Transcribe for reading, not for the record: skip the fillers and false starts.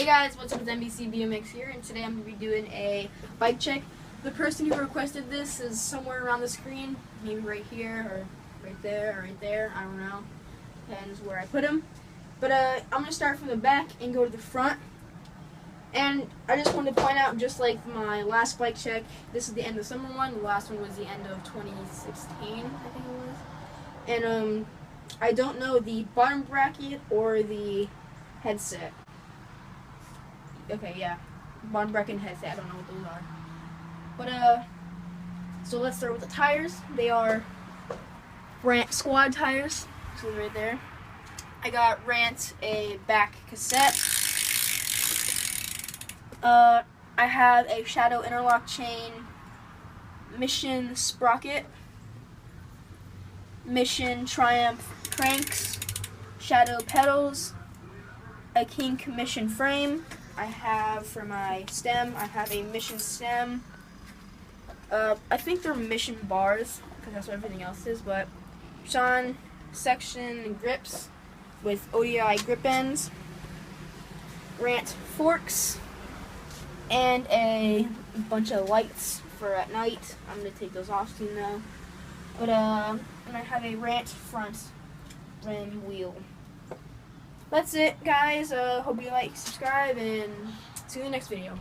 guys, what's up? It's NBC BMX here, and today I'm going to be doing a bike check. The person who requested this is somewhere around the screen, maybe right here, or right there, or right there, I don't know. Depends where I put him. But I'm going to start from the back and go to the front. And I just wanted to point out, just like my last bike check, this is the end of summer one. The last one was the end of 2016, I think it was. And I don't know the bottom bracket or the headset. Okay, yeah. Bottom bracket and headset. I don't know what those are. But, so let's start with the tires. They are Rant Squad tires. So right there. I got Rant a back cassette. I have a Shadow interlock chain, Mission sprocket, Mission Triumph cranks, Shadow pedals, a Kink Mission frame. I have for my stem, I have a Mission stem. I think they're Mission bars, because that's what everything else is, but Sean section grips with ODI grip ends, Rant forks, and a bunch of lights for at night. I'm going to take those off soon though. But and I have a Rant front rim wheel. That's it, guys. Hope you like, subscribe, and see you in the next video.